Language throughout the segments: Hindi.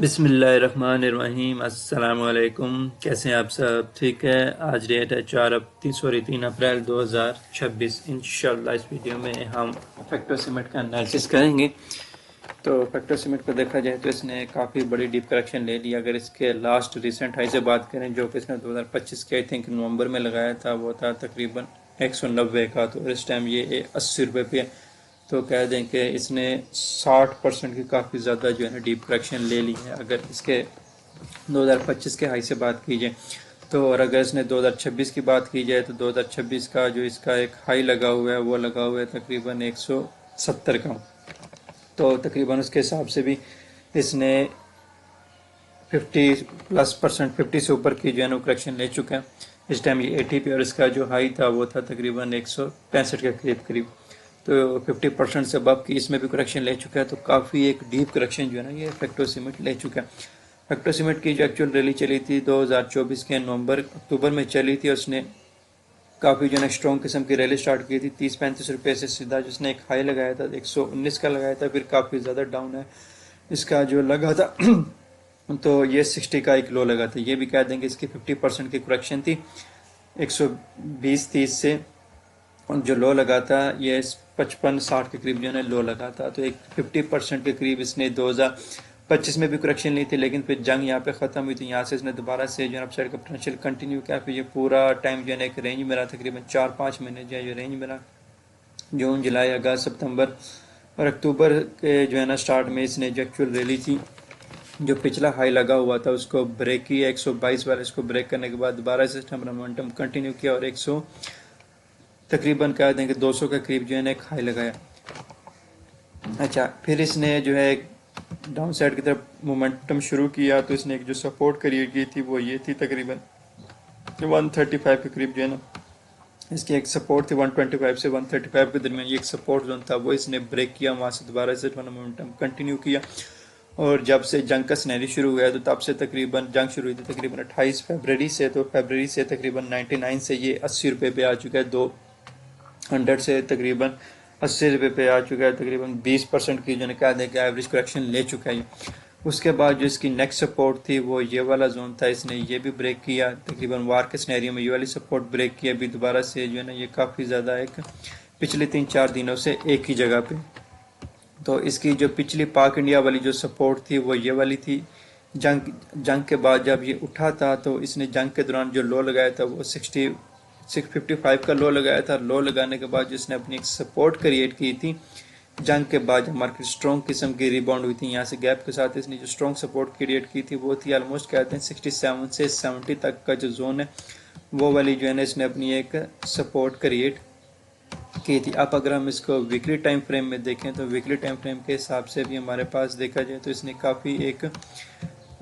बिस्मिल्लाहिर्रहमानिर्रहीम। अस्सलाम वालेकुम। कैसे हैं आप सब? ठीक है। आज डेट है 3 अप्रैल 2026। इंशाल्लाह इस वीडियो में हम फैक्टो सीमेंट का एनालिसिस करेंगे। तो फैक्टो सीमेंट को देखा जाए तो इसने काफ़ी बड़ी डीप करेक्शन ले ली। अगर इसके लास्ट रिसेंट हाई से बात करें जो कि इसने 2025 के आई थिंक नवंबर में लगाया था, वो था तकरीबन 190 का। तो इस टाइम ये 80 रुपये पे। तो कह दें कि इसने 60% की काफ़ी ज़्यादा जो है ना डीप करेक्शन ले ली है अगर इसके 2025 के हाई से बात की जाए तो। और अगर इसने 2026 की बात की जाए तो 2026 का जो इसका एक हाई लगा हुआ है वो लगा हुआ है तकरीबन 170 का। तो तकरीबन उसके हिसाब से भी इसने 50+%, 50 से ऊपर की जो है ना करेक्शन ले चुका है। इस टाइम ये 80 पे और इसका जो हाई था वो था तकरीबन 165 के करीब। तो 50% से अबव की इसमें भी करेक्शन ले चुका है। तो काफ़ी एक डीप करेक्शन जो है ना ये फैक्टो सीमेंट ले चुका है। फैक्टो सीमेंट की जो एक्चुअल रैली चली थी 2024 के नवंबर अक्टूबर में चली थी। उसने काफ़ी जो है स्ट्रॉन्ग किस्म की रैली स्टार्ट की थी 30-35 रुपये से सीधा जिसने एक हाई लगाया था 119 का लगाया था। फिर काफ़ी ज़्यादा डाउन है इसका जो लगा था तो ये 60 का एक लो लगा था। ये भी कह देंगे इसकी 50% की करेक्शन थी 120-30 से। जो लो लगा था ये 55-60 के करीब जो है लो लगा था। तो एक 50% के करीब इसने 2025 में भी करेक्शन ली थी, लेकिन फिर जंग यहाँ पे ख़त्म हुई थी। यहाँ से इसने दोबारा से जो है अपसाइड का पोटेंशियल कंटिन्यू किया। फिर ये पूरा टाइम जो है एक रेंज में रहा, तकरीबन 4-5 महीने जो है ये रेंज में रहा। जून, जुलाई, अगस्त, सितंबर और अक्टूबर के जो है ना स्टार्ट में इसने जो एक्चुअल रैली थी, जो पिछला हाई लगा हुआ था उसको ब्रेक किया 122 वाले। इसको ब्रेक करने के बाद दोबारा से मोमेंटम कंटिन्यू किया और 100 तकरीबन कह दें कि 200 के करीब जो है एक हाई लगाया। अच्छा, फिर इसने जो है डाउन साइड की तरफ मोमेंटम शुरू किया। तो इसने एक जो सपोर्ट क्रिएट की थी वो ये थी तकरीबन 135 के करीब जो है ना इसकी एक सपोर्ट थी। 125 से 135 के दरमियान ये एक सपोर्ट जोन था, वो इसने ब्रेक किया। वहाँ से दोबारा से मोमेंटम कंटिन्यू किया। और जब से जंग का सिनेरियो शुरू हुआ तो तब से तकरीबन जंग शुरू हुई थी तकरीबन 28 फरवरी से। तो फरवरी से तकरीबन 99 से ये 80 रुपये पे आ चुका है। 200 से तकरीबन 80 रुपये पे आ चुका है। तकरीबन 20% की जो है कह दें कि एवरेज करेक्शन ले चुका है। उसके बाद जो इसकी नेक्स्ट सपोर्ट थी वो ये वाला जोन था, इसने ये भी ब्रेक किया। तकरीबन वार के सिनेरियो में ये वाली सपोर्ट ब्रेक किया। अभी दोबारा से जो है ना ये काफ़ी ज़्यादा एक पिछले 3-4 दिनों से एक ही जगह पे। तो इसकी जो पिछली पाक इंडिया वाली जो सपोर्ट थी वो ये वाली थी। जंग के बाद जब ये उठा था तो इसने जंग के दौरान जो लो लगाया था वो 655 का लो लगाया था। लो लगाने के बाद जिसने अपनी एक सपोर्ट क्रिएट की थी जंग के बाद जब मार्केट स्ट्रॉन्ग किस्म की रिबाउंड हुई थी, यहाँ से गैप के साथ इसने जो स्ट्रॉन्ग सपोर्ट क्रिएट की थी वो थी ऑलमोस्ट कहते हैं 67 से 70 तक का जो जोन है वो वाली जो है ना इसने अपनी एक सपोर्ट क्रिएट की थी। अब अगर हम इसको वीकली टाइम फ्रेम में देखें तो वीकली टाइम फ्रेम के हिसाब से भी हमारे पास देखा जाए तो इसने काफ़ी एक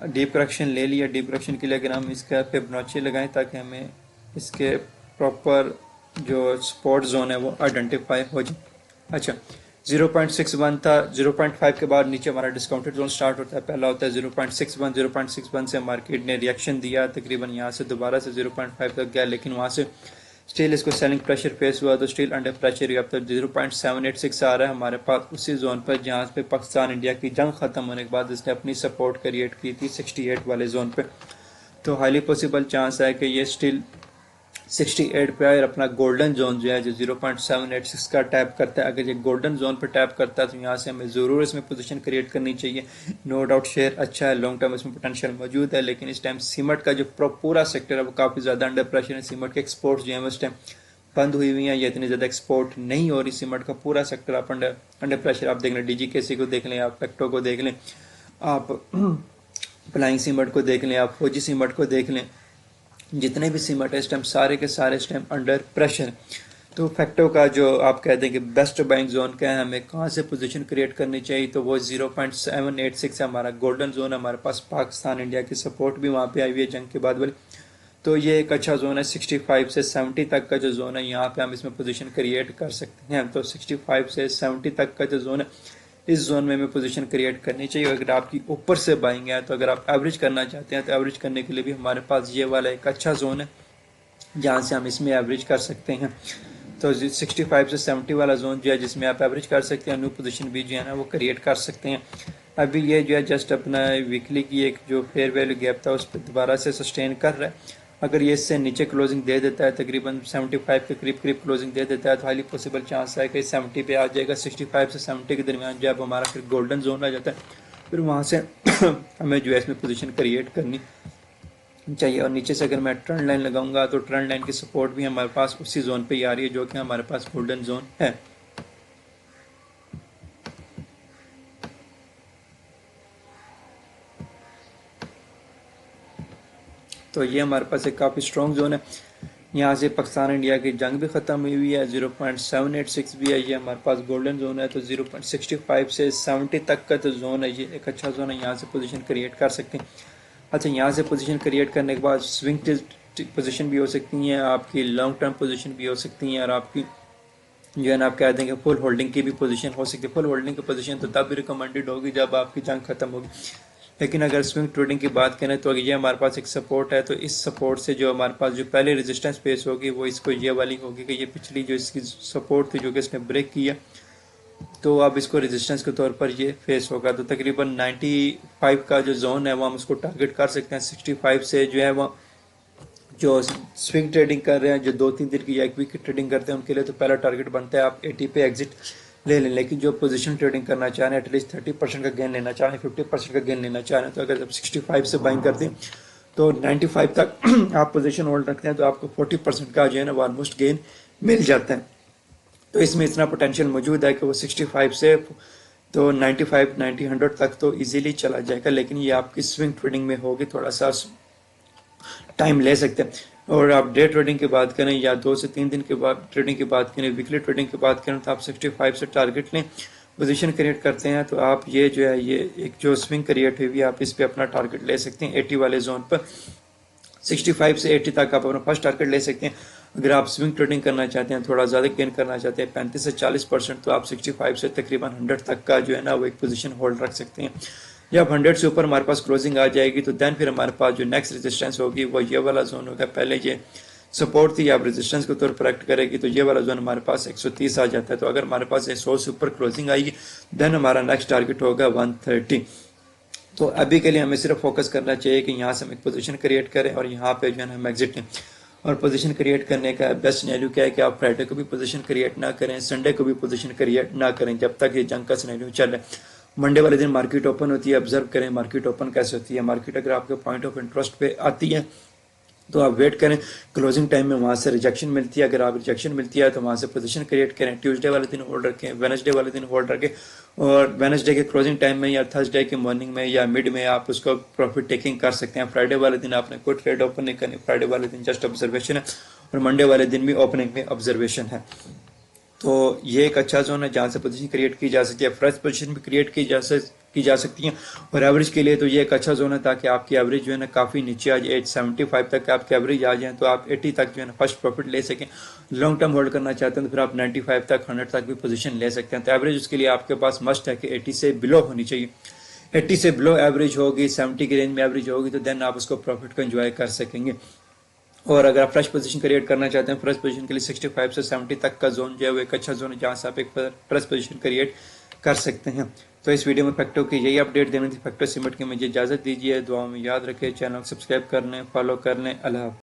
डीप करेक्शन ले लिया। डीप करेक्शन के लिए अगर हम इसका फिबोनाची लगाएं ताकि हमें इसके प्रॉपर जो सपोर्ट जोन है वो आइडेंटिफाई हो जाए। अच्छा, 0.61 था। 0.5 के बाद नीचे हमारा डिस्काउंटेड जोन स्टार्ट होता है। पहला होता है 0.61। 0.61 से मार्केट ने रिएक्शन दिया, तकरीबन यहाँ से दोबारा से 0.5 तक गया, लेकिन वहाँ से स्टील इसको सेलिंग प्रेशर फेस हुआ तो स्टील अंडर प्रेशर। अब तक 0.786 आ रहा है हमारे पास उसी जोन पर जहाँ पे पाकिस्तान इंडिया की जंग ख़त्म होने के बाद इसने अपनी सपोर्ट क्रिएट की थी 68 वाले जोन पे। तो हाईली पॉसिबल चांस है कि ये स्टील 68 पे और अपना गोल्डन जोन जो है जो 0.786 का टैप करता है। अगर ये गोल्डन जोन पर टैप करता है तो यहाँ से हमें ज़रूर इसमें पोजीशन क्रिएट करनी चाहिए। नो डाउट शेयर अच्छा है, लॉन्ग टर्म इसमें पोटेंशियल मौजूद है, लेकिन इस टाइम सीमेंट का जो पूरा सेक्टर है वो काफ़ी ज़्यादा अंडर प्रेशर है। सीमेंट के एक्सपोर्ट्स जो है इस टाइम बंद हुई हुई हैं, ये इतनी ज़्यादा एक्सपोर्ट नहीं हो रही। सीमेंट का पूरा सेक्टर आप अंडर प्रेशर। आप देख लें DGKC को देख लें, आप फैक्टो को देख लें, आप फ्लाइंग सीमेंट को देख लें, आप फौजी सीमेंट को देख लें, जितने भी सीमेंट है इस टाइम सारे के सारे इस टाइम अंडर प्रेशर। तो फैक्टो का जो आप कहते हैं कि बेस्ट बाइंग जोन क्या है, हमें कहाँ से पोजीशन क्रिएट करनी चाहिए, तो वो 0.786 है हमारा गोल्डन जोन है। हमारे पास पाकिस्तान इंडिया की सपोर्ट भी वहाँ पे आई हुई है जंग के बाद वाली। तो ये एक अच्छा जोन है। 65 से 70 तक का जो जोन है यहाँ पे हम इसमें पोजीशन क्रिएट कर सकते हैं। तो 65 से 70 तक का जो जोन है इस जोन में हमें पोजीशन क्रिएट करनी चाहिए। अगर आपकी ऊपर से बाइंग है तो अगर आप एवरेज करना चाहते हैं तो एवरेज करने के लिए भी हमारे पास ये वाला एक अच्छा जोन है जहाँ से हम इसमें एवरेज कर सकते हैं। तो 65 से 70 वाला जोन जो है जिसमें आप एवरेज कर सकते हैं, न्यू पोजीशन भी जो है ना वो क्रिएट कर सकते हैं। अभी ये जो है जस्ट अपना वीकली की एक जो फेयर वैल्यू गैप था उस पर दोबारा से सस्टेन कर रहा है। अगर ये इससे नीचे क्लोजिंग दे देता है, तकरीबन 75 के करीब करीब क्लोजिंग दे देता है, तो हाईली पॉसिबल चांस है कि 70 पे आ जाएगा। 65 से 70 के दरमियान जब हमारा फिर गोल्डन जोन आ जाता है, फिर वहाँ से हमें जो है इसमें पोजीशन क्रिएट करनी चाहिए। और नीचे से अगर मैं ट्रेंड लाइन लगाऊंगा तो ट्रेंड लाइन की सपोर्ट भी हमारे पास उसी जोन पे ही आ रही है जो कि हमारे पास गोल्डन जोन है। तो ये हमारे पास एक काफ़ी स्ट्रॉन्ग जोन है। यहाँ से पाकिस्तान इंडिया की जंग भी ख़त्म हुई है, 0.786 भी है, ये हमारे पास गोल्डन जोन है। तो 0.65 से 70 तक का तो जोन है, ये एक अच्छा जोन है, यहाँ से पोजीशन क्रिएट कर सकते हैं। अच्छा, यहाँ से पोजीशन क्रिएट करने के बाद स्विंग पोजीशन भी हो सकती हैं, आपकी लॉन्ग टर्म पोजीशन भी हो सकती हैं, और आपकी जो है ना आप कह देंगे फुल होल्डिंग की भी पोजीशन हो सकती है। फुल होल्डिंग की पोजीशन तो तब भी रिकमेंडेड होगी जब आपकी जंग खत्म होगी। लेकिन अगर स्विंग ट्रेडिंग की बात करें तो ये हमारे पास एक सपोर्ट है, तो इस सपोर्ट से जो हमारे पास जो पहले रेजिस्टेंस फेस होगी वो इसको ये वाली होगी कि ये पिछली जो इसकी सपोर्ट थी जो कि इसने ब्रेक किया, तो अब इसको रेजिस्टेंस के तौर पर ये फेस होगा। तो तकरीबन 95 का जो जोन है वो हम उसको टारगेट कर सकते हैं। 65 से जो है वो जो स्विंग ट्रेडिंग कर रहे हैं, जो 2-3 दिन की या एक वीक की ट्रेडिंग करते हैं, उनके लिए तो पहला टारगेट बनता है आप 80 पे एग्जिट ले लें। लेकिन जो पोजीशन ट्रेडिंग करना चाह रहे हैं, एटलीस्ट 30% का गेन लेना चाह रहे हैं, 50% का गेन लेना चाह रहे हैं, तो अगर आप 65 से बाइंग करते हैं तो 95 तक आप पोजीशन होल्ड रखते हैं तो आपको 40% का जो है ना वो ऑलमोस्ट गेन मिल जाता है। तो इसमें इतना पोटेंशियल मौजूद है कि वो 65 से तो 95, 90, 100 तक तो इजीली चला जाएगा। लेकिन ये आपकी स्विंग ट्रेडिंग में होगी, थोड़ा सा टाइम ले सकते हैं। और आप डे ट्रेडिंग की बात करें या 2 से 3 दिन के बाद ट्रेडिंग की बात करें, वीकली ट्रेडिंग की बात करें, तो आप 65 से टारगेट लें, पोजीशन क्रिएट करते हैं, तो आप ये जो है ये एक जो स्विंग क्रिएट हुई है आप इस पर अपना टारगेट ले सकते हैं 80 वाले जोन पर। 65 से 80 तक आप अपना फर्स्ट टारगेट ले सकते हैं। अगर आप स्विंग ट्रेडिंग करना चाहते हैं, थोड़ा ज़्यादा गेन करना चाहते हैं 35 से 40%, तो आप 65 से तकरीबन 100 तक का जो है ना वो एक पोजीशन होल्ड रख सकते हैं। जब 100 से ऊपर हमारे पास क्लोजिंग आ जाएगी तो देन फिर हमारे पास जो नेक्स्ट रेजिस्टेंस होगी वो ये वाला जोन होगा। पहले ये सपोर्ट थी, आप रेजिस्टेंस के तौर पर एक्ट करेगी, तो ये वाला जोन हमारे पास 130 आ जाता है। तो अगर हमारे पास 100 से ऊपर क्लोजिंग आएगी देन हमारा नेक्स्ट टारगेट होगा 130। तो अभी के लिए हमें सिर्फ फोकस करना चाहिए कि यहाँ से हम एक पोजीशन क्रिएट करें और यहाँ पे जो है हम एग्जिट लें। और पोजीशन क्रिएट करने का बेस्ट सिनेरियो क्या है कि आप फ्राइडे को भी पोजीशन क्रिएट ना करें, संडे को भी पोजीशन क्रिएट ना करें जब तक ये जंग का सिनेरियो चल रहा है। मंडे वाले दिन मार्केट ओपन होती है, ऑब्जर्व करें मार्केट ओपन कैसे होती है। मार्केट अगर आपके पॉइंट ऑफ इंटरेस्ट पे आती है तो आप वेट करें, क्लोजिंग टाइम में वहाँ से रिजेक्शन मिलती है, अगर आप रिजेक्शन मिलती है तो वहाँ से पोजीशन क्रिएट करें। ट्यूसडे वाले दिन होल्ड रखें, वेडनेसडे वाले दिन होल्ड रखें, और वेडनेसडे के क्लोजिंग टाइम में या थर्सडे के मॉर्निंग में या मिड में आप उसको प्रॉफिट टेकिंग कर सकते हैं। फ्राइडे वाले दिन आपने कोई ट्रेड ओपन नहीं करनी, फ्राइडे वाले दिन जस्ट ऑब्जर्वेशन है, और मंडे वाले दिन भी ओपनिंग में ऑब्जर्वेशन है। तो ये एक अच्छा जोन है जहाँ से पोजीशन क्रिएट की जा सकती है, फ्रेश पोजीशन भी क्रिएट की जा सकती हैं। और एवरेज के लिए तो ये एक अच्छा जोन है ताकि आपकी एवरेज जो है ना काफ़ी नीचे आ जाए, 75 तक आपकी एवरेज आ जाए तो आप 80 तक जो है ना फर्स्ट प्रॉफिट ले सकें। लॉन्ग टर्म होल्ड करना चाहते हैं तो फिर आप 95 तक 100 तक भी पोजीशन ले सकते हैं। तो एवरेज उसके लिए आपके पास मस्ट है कि 80 से बिलो होनी चाहिए। 80 से बिलो एवरेज होगी, 70 की रेंज में एवरेज होगी, तो देन आप उसको प्रॉफिट को एंजॉय कर सकेंगे। और अगर आप फ्रेश पोजीशन क्रिएट करना चाहते हैं, फ्रेश पोजीशन के लिए 65 से 70 तक का जोन जो है वो एक अच्छा जोन है जहाँ से आप एक फ्रेश पोजीशन क्रिएट कर सकते हैं। तो इस वीडियो में फैक्टो की यही अपडेट देनी थी। फैक्टो सिमट के मुझे इजाज़त दीजिए, दुआ में याद रखें, चैनल को सब्सक्राइब कर लें, फॉलो कर लें। अल्लाह।